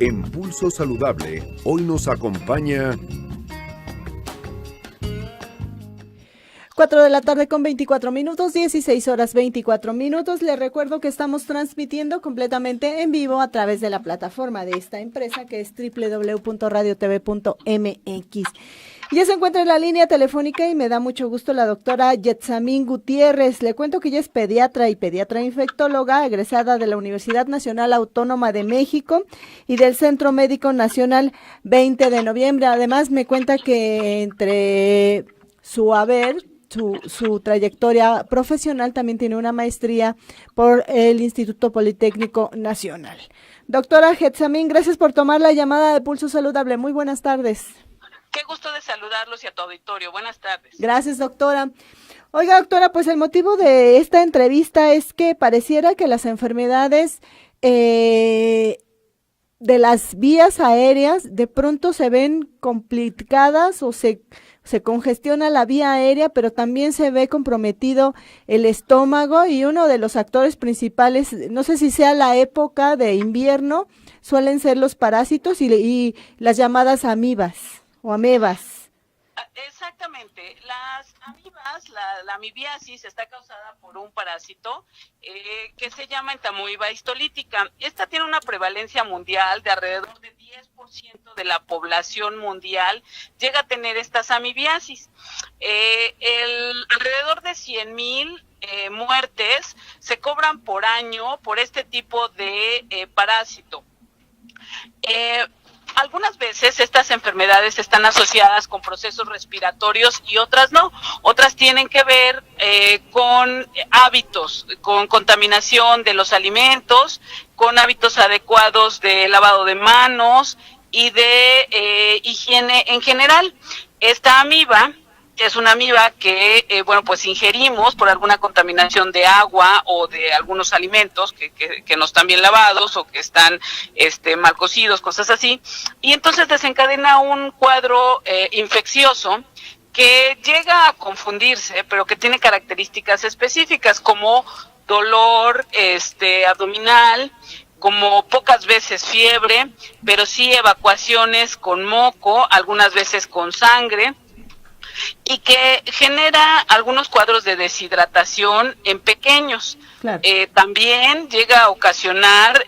En Pulso Saludable, hoy nos acompaña 4 de la tarde con 24 minutos, 16 horas 24 minutos. Les recuerdo que estamos transmitiendo completamente en vivo a través de la plataforma de esta empresa que es www.radiotv.mx. Ya se encuentra en la línea telefónica y me da mucho gusto la doctora Yetsamín Gutiérrez. Le cuento que ella es pediatra y pediatra infectóloga, egresada de la Universidad Nacional Autónoma de México y del Centro Médico Nacional 20 de noviembre. Además me cuenta que entre su trayectoria profesional también tiene una maestría por el Instituto Politécnico Nacional. Doctora Yetsamín, gracias por tomar la llamada de Pulso Saludable. Muy buenas tardes. Qué gusto de saludarlos y a tu auditorio. Buenas tardes. Gracias, doctora. Oiga, doctora, pues el motivo de esta entrevista es que pareciera que las enfermedades de las vías aéreas de pronto se ven complicadas o se congestiona la vía aérea, pero también se ve comprometido el estómago, y uno de los actores principales, no sé si sea la época de invierno, suelen ser los parásitos y las llamadas amibas o amebas. Exactamente, las amibas, la amibiasis está causada por un parásito que se llama entamoeba histolítica. Esta tiene una prevalencia mundial de alrededor de 10% de la población mundial llega a tener estas amibiasis. Alrededor de 100,000 muertes se cobran por año por este tipo de parásito. Algunas veces estas enfermedades están asociadas con procesos respiratorios y otras no. Otras tienen que ver con hábitos, con contaminación de los alimentos, con hábitos adecuados de lavado de manos y de higiene en general. Esta amiba es una amiba que, pues ingerimos por alguna contaminación de agua o de algunos alimentos que no están bien lavados o que están mal cocidos, cosas así, y entonces desencadena un cuadro infeccioso que llega a confundirse, pero que tiene características específicas como dolor abdominal, como pocas veces fiebre, pero sí evacuaciones con moco, algunas veces con sangre, y que genera algunos cuadros de deshidratación en pequeños. Claro. También llega a ocasionar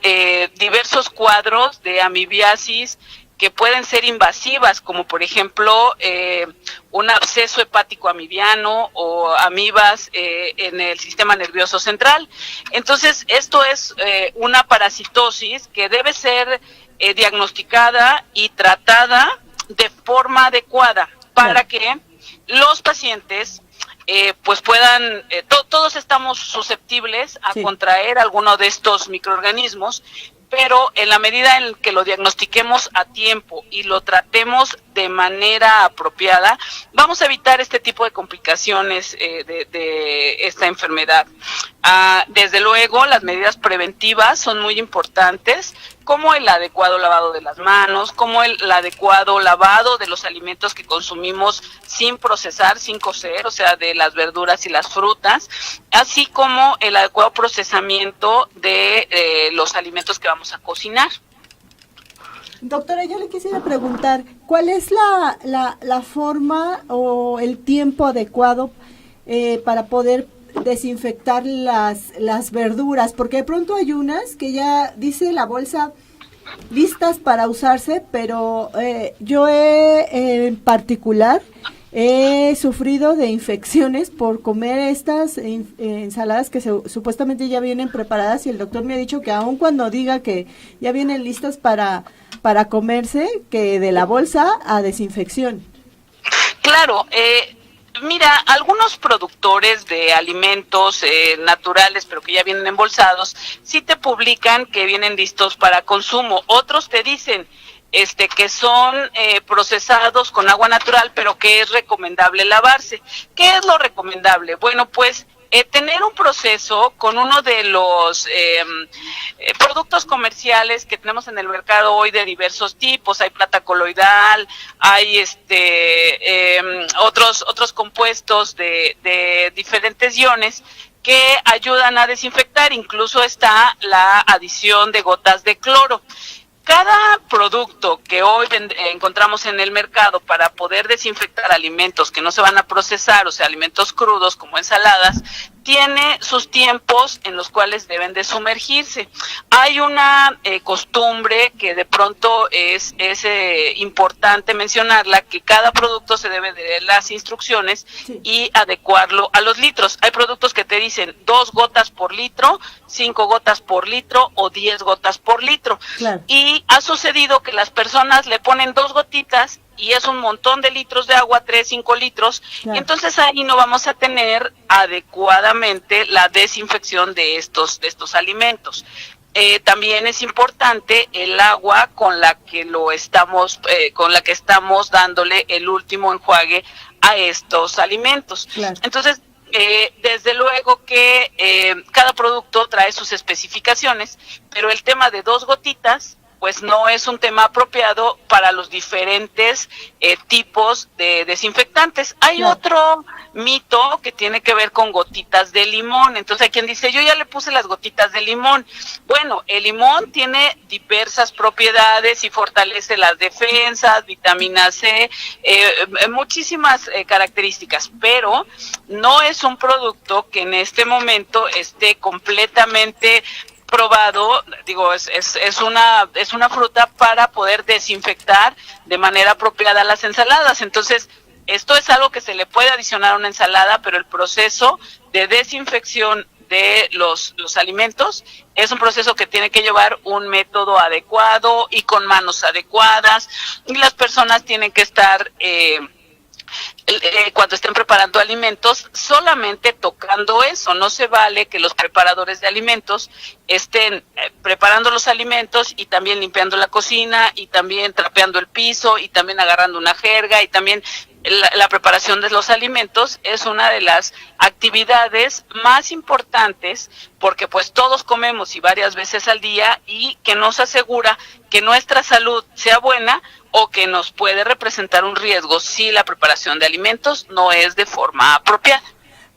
diversos cuadros de amibiasis que pueden ser invasivas, como por ejemplo un absceso hepático amibiano o amibas en el sistema nervioso central. Entonces, esto es una parasitosis que debe ser diagnosticada y tratada de forma adecuada para que los pacientes pues puedan, todos estamos susceptibles a contraer alguno de estos microorganismos, pero en la medida en que lo diagnostiquemos a tiempo y lo tratemos de manera apropiada, vamos a evitar este tipo de complicaciones de esta enfermedad. Desde luego, las medidas preventivas son muy importantes, como el adecuado lavado de las manos, como el adecuado lavado de los alimentos que consumimos sin procesar, sin cocer, o sea, de las verduras y las frutas, así como el adecuado procesamiento de los alimentos que vamos a cocinar. Doctora, yo le quisiera preguntar, ¿cuál es la forma o el tiempo adecuado para poder desinfectar las verduras? Porque de pronto hay unas que ya dice la bolsa listas para usarse, pero yo en particular he sufrido de infecciones por comer estas ensaladas que supuestamente ya vienen preparadas, y el doctor me ha dicho que aun cuando diga que ya vienen listas para comerse, que de la bolsa a desinfección. Claro, mira, algunos productores de alimentos naturales, pero que ya vienen embolsados, sí te publican que vienen listos para consumo. Otros te dicen que son procesados con agua natural, pero que es recomendable lavarse. ¿Qué es lo recomendable? Bueno, pues tener un proceso con uno de los productos comerciales que tenemos en el mercado hoy de diversos tipos. Hay plata coloidal, hay otros compuestos de diferentes iones que ayudan a desinfectar. Incluso está la adición de gotas de cloro. Cada producto que hoy encontramos en el mercado para poder desinfectar alimentos que no se van a procesar, o sea, alimentos crudos como ensaladas, tiene sus tiempos en los cuales deben de sumergirse. Hay una costumbre que de pronto es importante mencionarla, que cada producto se debe de leer las instrucciones y adecuarlo a los litros. Hay productos que te dicen 2 gotas por litro, 5 gotas por litro o 10 gotas por litro. Claro. Y ha sucedido que las personas le ponen 2 gotitas y es un montón de litros de agua, 3, 5 litros, claro. Y entonces ahí no vamos a tener adecuadamente la desinfección de estos alimentos. También es importante el agua con la que estamos dándole el último enjuague a estos alimentos. Claro. Entonces, desde luego que cada producto trae sus especificaciones, pero el tema de 2 gotitas pues no es un tema apropiado para los diferentes tipos de desinfectantes. Hay otro mito que tiene que ver con gotitas de limón. Entonces hay quien dice, yo ya le puse las gotitas de limón. Bueno, el limón tiene diversas propiedades y fortalece las defensas, vitamina C, muchísimas características, pero no es un producto que en este momento esté completamente probado. Digo, es una fruta para poder desinfectar de manera apropiada las ensaladas. Entonces, esto es algo que se le puede adicionar a una ensalada, pero el proceso de desinfección de los alimentos es un proceso que tiene que llevar un método adecuado y con manos adecuadas, y las personas tienen que estar cuando estén preparando alimentos solamente tocando eso. No se vale que los preparadores de alimentos estén preparando los alimentos y también limpiando la cocina y también trapeando el piso y también agarrando una jerga, y también la preparación de los alimentos es una de las actividades más importantes, porque pues todos comemos y varias veces al día, y que nos asegura que nuestra salud sea buena o que nos puede representar un riesgo si la preparación de alimentos no es de forma apropiada.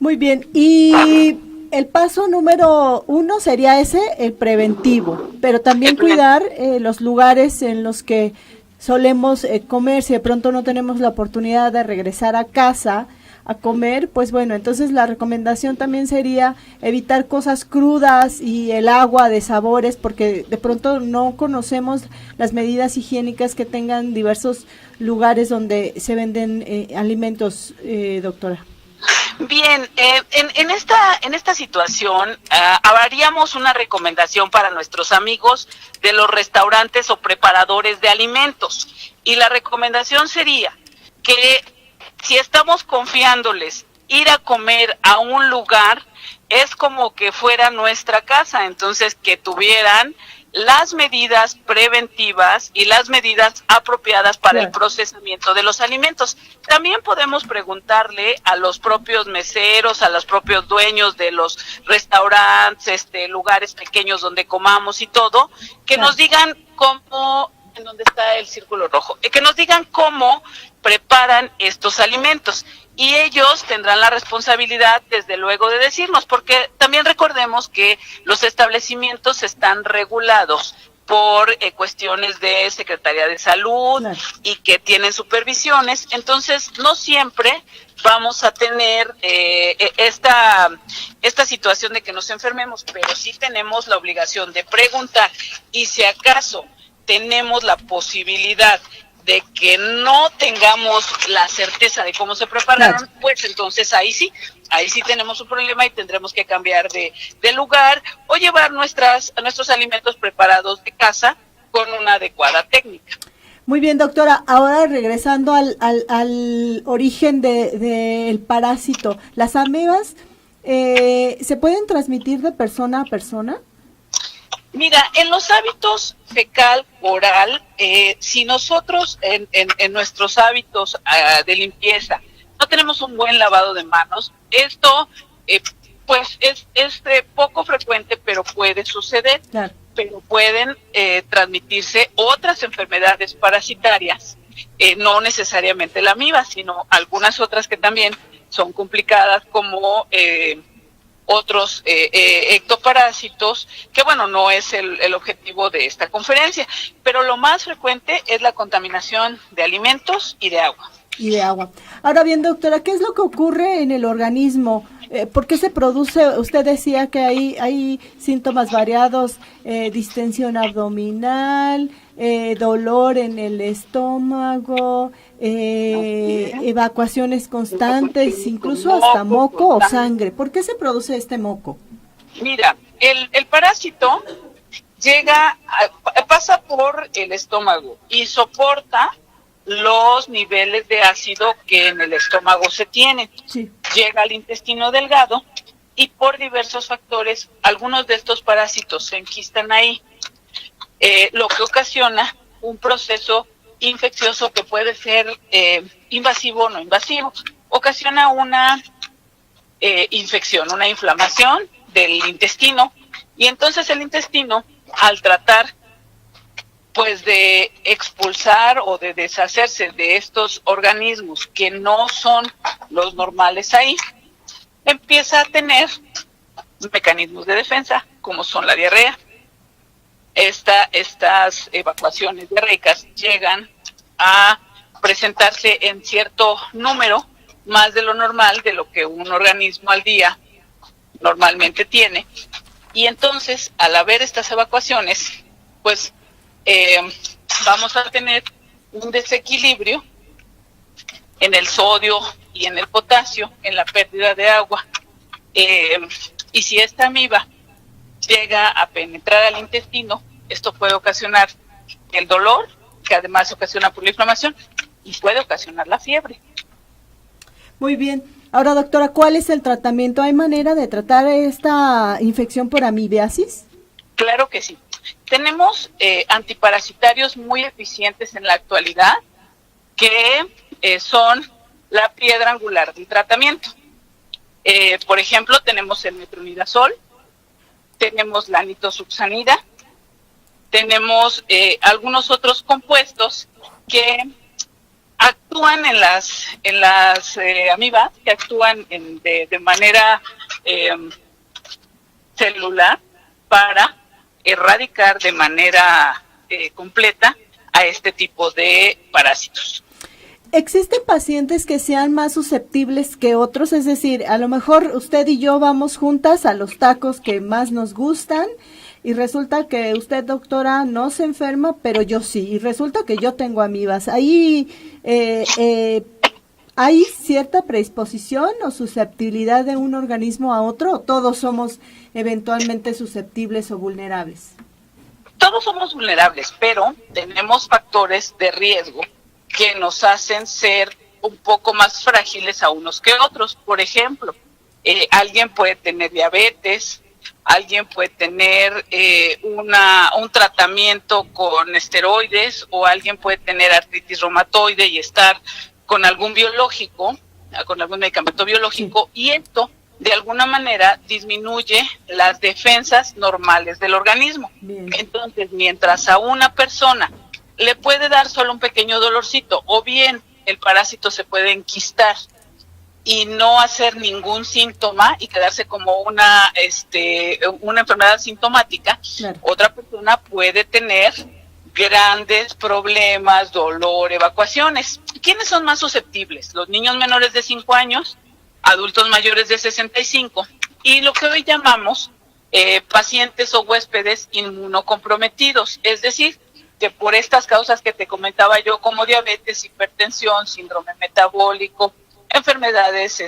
Muy bien, y el paso número 1 sería ese, el preventivo, pero también cuidar los lugares en los que solemos comer. Si de pronto no tenemos la oportunidad de regresar a casa a comer, pues bueno, entonces la recomendación también sería evitar cosas crudas y el agua de sabores, porque de pronto no conocemos las medidas higiénicas que tengan diversos lugares donde se venden alimentos, doctora. Bien, en esta situación haríamos una recomendación para nuestros amigos de los restaurantes o preparadores de alimentos, y la recomendación sería que si estamos confiándoles ir a comer a un lugar, es como que fuera nuestra casa. Entonces que tuvieran las medidas preventivas y las medidas apropiadas para el procesamiento de los alimentos. También podemos preguntarle a los propios meseros, a los propios dueños de los restaurantes, lugares pequeños donde comamos y todo, que nos digan cómo, en dónde está el círculo rojo, que nos digan cómo preparan estos alimentos, y ellos tendrán la responsabilidad, desde luego, de decirnos, porque también recordemos que los establecimientos están regulados por cuestiones de Secretaría de Salud, y que tienen supervisiones. Entonces no siempre vamos a tener esta situación de que nos enfermemos, pero sí tenemos la obligación de preguntar, y si acaso tenemos la posibilidad de que no tengamos la certeza de cómo se prepararon, pues entonces ahí sí tenemos un problema y tendremos que cambiar de lugar o llevar nuestros alimentos preparados de casa con una adecuada técnica. Muy bien, doctora. Ahora regresando al origen del parásito, ¿las amebas se pueden transmitir de persona a persona? Mira, en los hábitos fecal-oral, si nosotros en nuestros hábitos de limpieza no tenemos un buen lavado de manos, esto pues es poco frecuente, pero puede suceder. Claro. Pero pueden transmitirse otras enfermedades parasitarias, no necesariamente la amiba, sino algunas otras que también son complicadas, como otros ectoparásitos, que bueno, no es el objetivo de esta conferencia, pero lo más frecuente es la contaminación de alimentos y de agua. Y de agua. Ahora bien, doctora, ¿qué es lo que ocurre en el organismo? ¿Por qué se produce? Usted decía que hay síntomas variados, distensión abdominal, dolor en el estómago, evacuaciones constantes, incluso hasta moco o sangre. ¿Por qué se produce este moco? Mira, el parásito pasa por el estómago y soporta los niveles de ácido que en el estómago se tienen. Sí. Llega al intestino delgado y por diversos factores, algunos de estos parásitos se enquistan ahí, lo que ocasiona un proceso infeccioso que puede ser invasivo o no invasivo. Ocasiona una infección, una inflamación del intestino, y entonces el intestino, al tratar pues de expulsar o de deshacerse de estos organismos que no son los normales ahí, empieza a tener mecanismos de defensa, como son la diarrea. Estas evacuaciones diarreicas llegan a presentarse en cierto número, más de lo normal, de lo que un organismo al día normalmente tiene. Y entonces, al haber estas evacuaciones, pues vamos a tener un desequilibrio en el sodio y en el potasio, en la pérdida de agua. Y si esta amiba llega a penetrar al intestino, esto puede ocasionar el dolor, que además ocasiona por la inflamación, y puede ocasionar la fiebre. Muy bien. Ahora, doctora, ¿cuál es el tratamiento? ¿Hay manera de tratar esta infección por amibiasis? Claro que sí. Tenemos antiparasitarios muy eficientes en la actualidad, que son la piedra angular del tratamiento. Por ejemplo, tenemos el metronidazol, tenemos la nitosuxanida, tenemos algunos otros compuestos que actúan en las amibas, que actúan de manera celular para erradicar de manera completa a este tipo de parásitos. ¿Existen pacientes que sean más susceptibles que otros? Es decir, a lo mejor usted y yo vamos juntas a los tacos que más nos gustan y resulta que usted, doctora, no se enferma, pero yo sí, y resulta que yo tengo amibas. Ahí ¿hay cierta predisposición o susceptibilidad de un organismo a otro, o todos somos eventualmente susceptibles o vulnerables? Todos somos vulnerables, pero tenemos factores de riesgo que nos hacen ser un poco más frágiles a unos que otros. Por ejemplo, alguien puede tener diabetes, alguien puede tener un tratamiento con esteroides, o alguien puede tener artritis reumatoide y estar con algún biológico, con algún medicamento biológico, sí. Y esto de alguna manera disminuye las defensas normales del organismo. Bien. Entonces, mientras a una persona le puede dar solo un pequeño dolorcito, o bien el parásito se puede enquistar y no hacer ningún síntoma y quedarse como una enfermedad sintomática, claro. Otra persona puede tener grandes problemas, dolor, evacuaciones. ¿Quiénes son más susceptibles? Los niños menores de 5 años, adultos mayores de 65, y lo que hoy llamamos pacientes o huéspedes inmunocomprometidos, es decir, que por estas causas que te comentaba yo, como diabetes, hipertensión, síndrome metabólico, enfermedades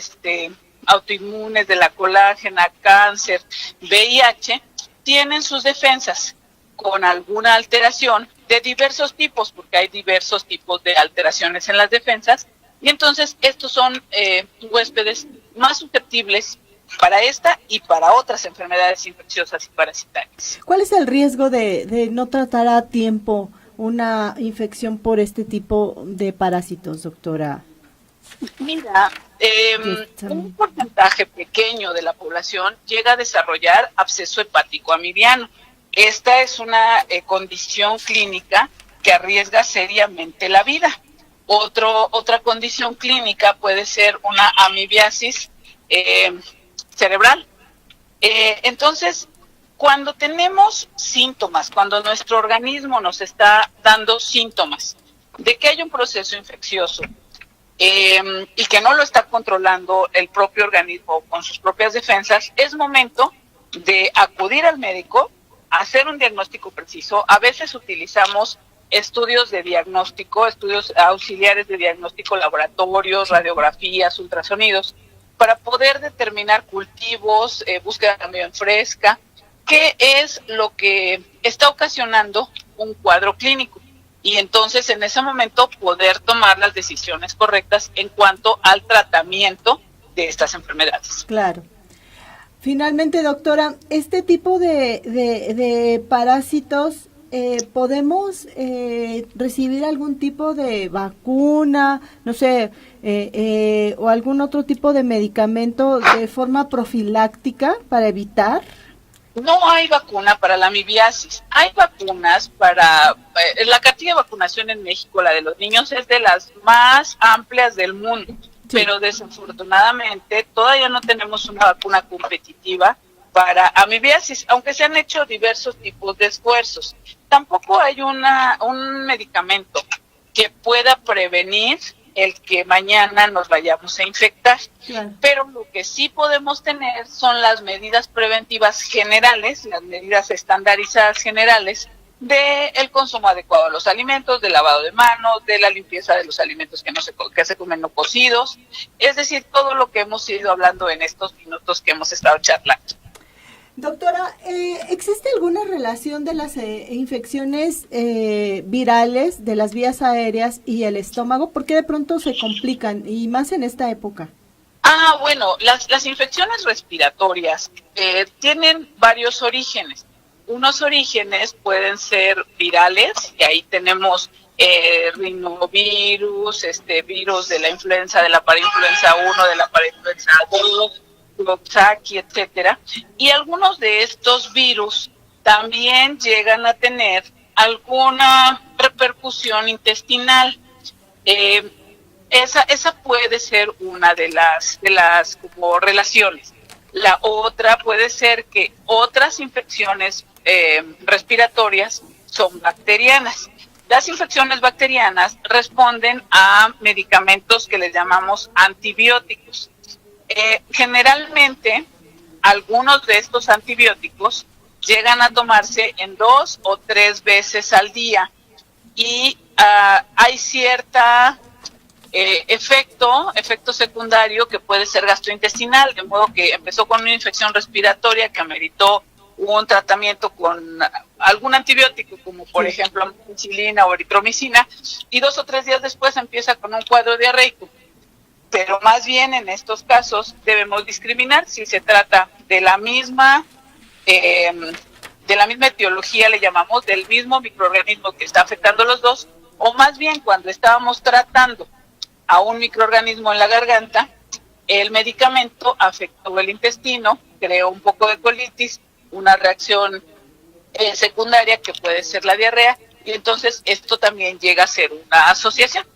autoinmunes de la colágena, cáncer, VIH, tienen sus defensas con alguna alteración de diversos tipos, porque hay diversos tipos de alteraciones en las defensas, y entonces estos son huéspedes más susceptibles para esta y para otras enfermedades infecciosas y parasitarias. ¿Cuál es el riesgo de no tratar a tiempo una infección por este tipo de parásitos, doctora? Mira, un porcentaje pequeño de la población llega a desarrollar absceso hepático amibiano. Esta es una condición clínica que arriesga seriamente la vida. Otra condición clínica puede ser una amibiasis cerebral, Entonces, cuando tenemos síntomas, cuando nuestro organismo nos está dando síntomas de que hay un proceso infeccioso y que no lo está controlando el propio organismo con sus propias defensas, es momento de acudir al médico, hacer un diagnóstico preciso. A veces utilizamos estudios de diagnóstico, estudios auxiliares de diagnóstico, laboratorios, radiografías, ultrasonidos, para poder determinar cultivos, búsqueda también fresca, qué es lo que está ocasionando un cuadro clínico. Y entonces en ese momento poder tomar las decisiones correctas en cuanto al tratamiento de estas enfermedades. Claro. Finalmente, doctora, este tipo de parásitos, ¿podemos recibir algún tipo de vacuna, no sé, o algún otro tipo de medicamento de forma profiláctica para evitar? No hay vacuna para la amibiasis. Hay vacunas para... la cartilla de vacunación en México, la de los niños, es de las más amplias del mundo. Sí. Pero desafortunadamente todavía no tenemos una vacuna competitiva para amibiasis, aunque se han hecho diversos tipos de esfuerzos. Tampoco hay un medicamento que pueda prevenir el que mañana nos vayamos a infectar. Claro. Pero lo que sí podemos tener son las medidas preventivas generales, las medidas estandarizadas generales del consumo adecuado de los alimentos, del lavado de manos, de la limpieza de los alimentos que se comen no cocidos, es decir, todo lo que hemos ido hablando en estos minutos que hemos estado charlando. Doctora, ¿existe alguna relación de las infecciones virales de las vías aéreas y el estómago? ¿Por qué de pronto se complican, y más en esta época? Bueno, las infecciones respiratorias tienen varios orígenes. Unos orígenes pueden ser virales, y ahí tenemos rinovirus, virus de la influenza, de la parainfluenza 1, de la parainfluenza 2, Coxsackie, etcétera, y algunos de estos virus también llegan a tener alguna repercusión intestinal. Esa puede ser una de las como relaciones. La otra puede ser que otras infecciones respiratorias son bacterianas. Las infecciones bacterianas responden a medicamentos que les llamamos antibióticos. Generalmente, algunos de estos antibióticos llegan a tomarse en 2 o 3 veces al día y hay cierta efecto secundario que puede ser gastrointestinal, de modo que empezó con una infección respiratoria que ameritó un tratamiento con algún antibiótico, como por ejemplo amoxicilina o eritromicina, y 2 o 3 días después empieza con un cuadro diarreico. Pero más bien en estos casos debemos discriminar si se trata de la misma etiología, le llamamos, del mismo microorganismo que está afectando los dos, o más bien cuando estábamos tratando a un microorganismo en la garganta, el medicamento afectó el intestino, creó un poco de colitis, una reacción secundaria que puede ser la diarrea, y entonces esto también llega a ser una asociación.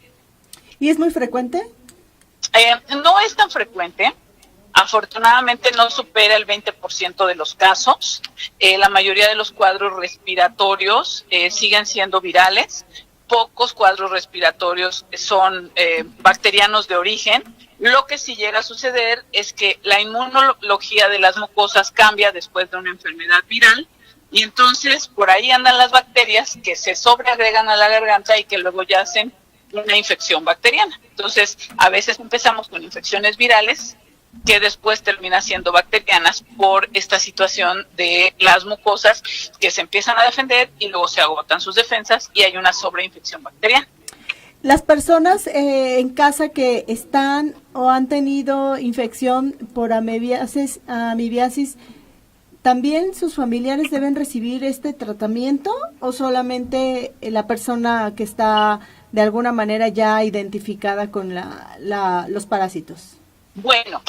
¿Y es muy frecuente? No es tan frecuente, afortunadamente no supera el 20% de los casos. La mayoría de los cuadros respiratorios siguen siendo virales, pocos cuadros respiratorios son bacterianos de origen. Lo que sí llega a suceder es que la inmunología de las mucosas cambia después de una enfermedad viral, y entonces por ahí andan las bacterias que se sobreagregan a la garganta y que luego ya hacen una infección bacteriana. Entonces, a veces empezamos con infecciones virales que después terminan siendo bacterianas por esta situación de las mucosas que se empiezan a defender y luego se agotan sus defensas y hay una sobreinfección bacteriana. Las personas en casa que están o han tenido infección por amibiasis, ¿también sus familiares deben recibir este tratamiento o solamente la persona que está de alguna manera ya identificada con los parásitos? Bueno,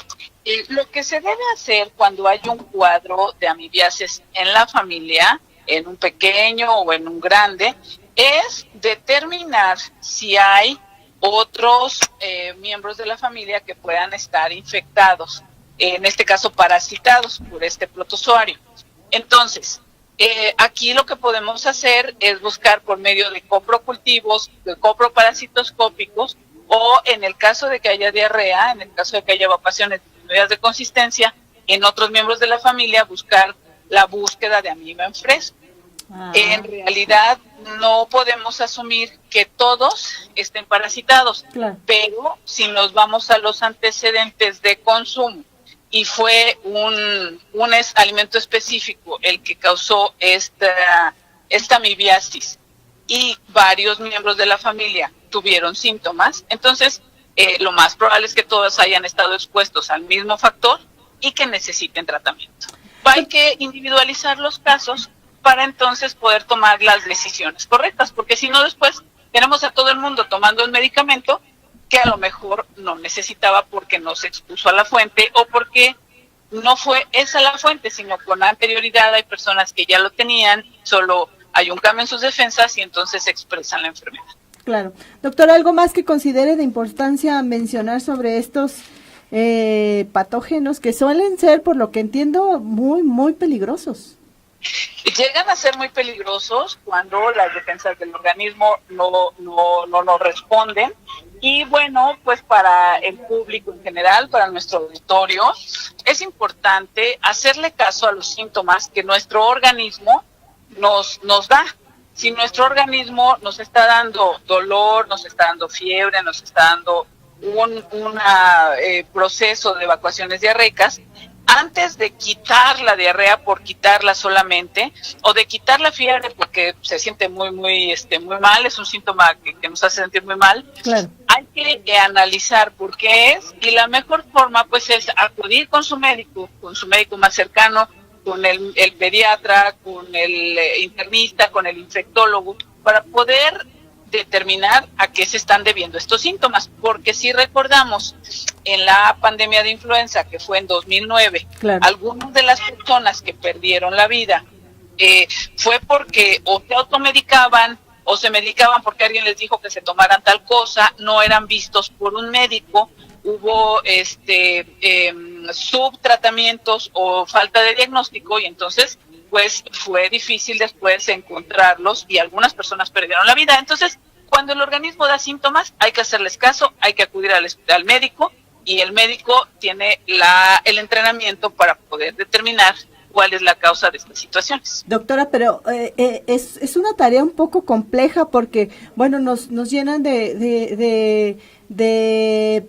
lo que se debe hacer cuando hay un cuadro de amibiasis en la familia, en un pequeño o en un grande, es determinar si hay otros miembros de la familia que puedan estar infectados. en este caso parasitados por este protozoario. Entonces, aquí lo que podemos hacer es buscar por medio de coprocultivos, de coproparasitoscópicos, o en el caso de que haya diarrea, en el caso de que haya evacuaciones disminuidas de consistencia, en otros miembros de la familia buscar la búsqueda de amiba en fresco. En realidad no podemos asumir que todos estén parasitados, Claro. pero si nos vamos a los antecedentes de consumo y fue un alimento específico el que causó esta amibiasis y varios miembros de la familia tuvieron síntomas, entonces lo más probable es que todos hayan estado expuestos al mismo factor y que necesiten tratamiento. Hay que individualizar los casos para entonces poder tomar las decisiones correctas, porque si no después tenemos a todo el mundo tomando un medicamento que a lo mejor no necesitaba porque no se expuso a la fuente o porque no fue esa la fuente, sino con anterioridad hay personas que ya lo tenían, solo hay un cambio en sus defensas y entonces expresan la enfermedad. Claro. Doctor, ¿algo más que considere de importancia mencionar sobre estos patógenos que suelen ser, por lo que entiendo, muy, muy peligrosos? Llegan a ser muy peligrosos cuando las defensas del organismo no responden. Y bueno, pues para el público en general, para nuestro auditorio, es importante hacerle caso a los síntomas que nuestro organismo nos da. Si nuestro organismo nos está dando dolor, nos está dando fiebre, nos está dando un proceso de evacuaciones diarreicas, antes de quitar la diarrea por quitarla solamente, o de quitar la fiebre porque se siente muy mal, es un síntoma que nos hace sentir muy mal, claro, hay que analizar por qué es, y la mejor forma pues es acudir con su médico más cercano, con el pediatra, con el internista, con el infectólogo, para poder determinar a qué se están debiendo estos síntomas, porque si recordamos en la pandemia de influenza que fue en 2009, claro, algunas de las personas que perdieron la vida fue porque o se automedicaban o se medicaban porque alguien les dijo que se tomaran tal cosa, no eran vistos por un médico, hubo subtratamientos o falta de diagnóstico y entonces pues fue difícil después encontrarlos y algunas personas perdieron la vida. Entonces, cuando el organismo da síntomas, hay que hacerles caso, hay que acudir al médico y el médico tiene el entrenamiento para poder determinar cuál es la causa de estas situaciones. Doctora, pero es una tarea un poco compleja porque, bueno, nos llenan de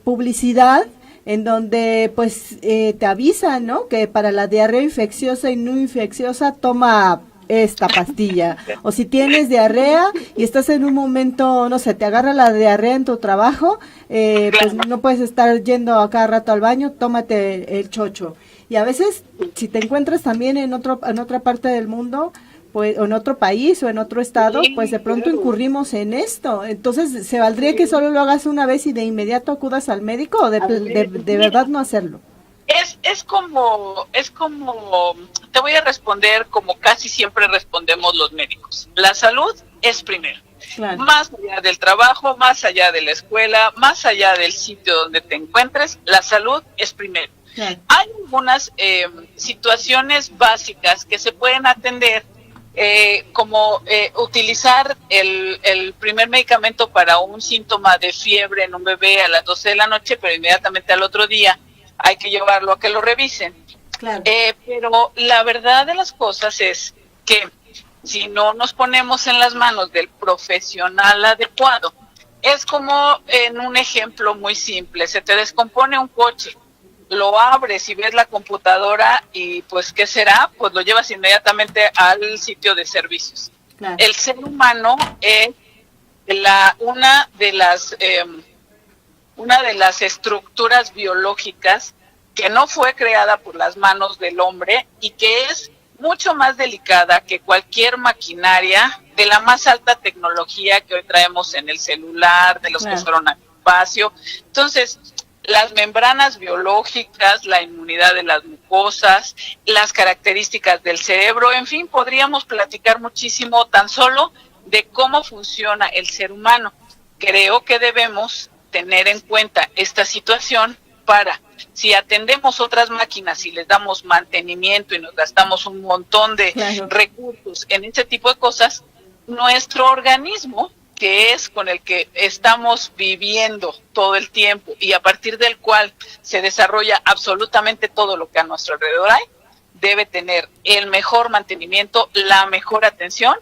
publicidad en donde pues te avisan, ¿no? Que para la diarrea infecciosa y no infecciosa toma esta pastilla, o si tienes diarrea y estás en un momento, no sé, te agarra la diarrea en tu trabajo, pues no puedes estar yendo a cada rato al baño, tómate el chocho. Y a veces, si te encuentras también en otra parte del mundo, pues, o en otro país o en otro estado, pues de pronto incurrimos en esto. Entonces, ¿se valdría que solo lo hagas una vez y de inmediato acudas al médico o de verdad no hacerlo? Es como, te voy a responder como casi siempre respondemos los médicos. La salud es primero. Claro. Más allá del trabajo, más allá de la escuela, más allá del sitio donde te encuentres, la salud es primero. Claro. Hay algunas situaciones básicas que se pueden atender, como utilizar el primer medicamento para un síntoma de fiebre en un bebé a las 12 de la noche, pero inmediatamente al otro día hay que llevarlo a que lo revisen. Claro. Pero la verdad de las cosas es que si no nos ponemos en las manos del profesional adecuado, es como en un ejemplo muy simple, se te descompone un coche, lo abres y ves la computadora y pues ¿qué será? Pues lo llevas inmediatamente al sitio de servicios. Claro. El ser humano es una de las estructuras biológicas que no fue creada por las manos del hombre y que es mucho más delicada que cualquier maquinaria de la más alta tecnología que hoy traemos en el celular, de los claro. que fueron al espacio. Entonces, las membranas biológicas, la inmunidad de las mucosas, las características del cerebro, en fin, podríamos platicar muchísimo tan solo de cómo funciona el ser humano. Creo que debemos tener en cuenta esta situación para, si atendemos otras máquinas y les damos mantenimiento y nos gastamos un montón de recursos en ese tipo de cosas, nuestro organismo, que es con el que estamos viviendo todo el tiempo y a partir del cual se desarrolla absolutamente todo lo que a nuestro alrededor hay, debe tener el mejor mantenimiento, la mejor atención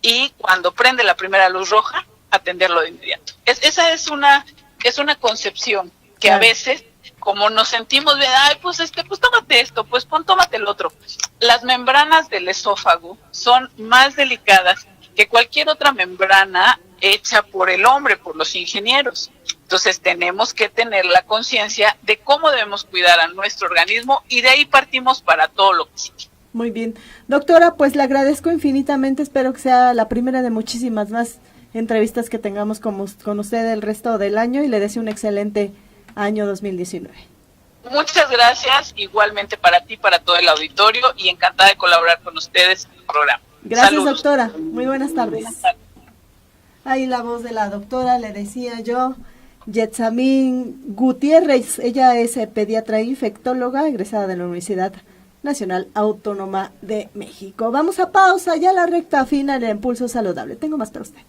y cuando prende la primera luz roja, atenderlo de inmediato. Esa es una concepción que a veces, como nos sentimos de, ay, pues tómate esto, pues tómate el otro. Las membranas del esófago son más delicadas que cualquier otra membrana hecha por el hombre, por los ingenieros. Entonces tenemos que tener la conciencia de cómo debemos cuidar a nuestro organismo y de ahí partimos para todo lo que sigue. Muy bien. Doctora, pues le agradezco infinitamente, espero que sea la primera de muchísimas más entrevistas que tengamos con usted el resto del año y le deseo un excelente año 2019. Muchas gracias, igualmente para ti, para todo el auditorio y encantada de colaborar con ustedes en el programa. Gracias, Saludos. doctora. Muy buenas tardes. Buenas tardes. Ahí la voz de la doctora, le decía yo, Yetsamín Gutiérrez. Ella es pediatra e infectóloga, egresada de la Universidad Nacional Autónoma de México. Vamos a pausa, ya la recta final del Impulso Saludable. Tengo más para usted.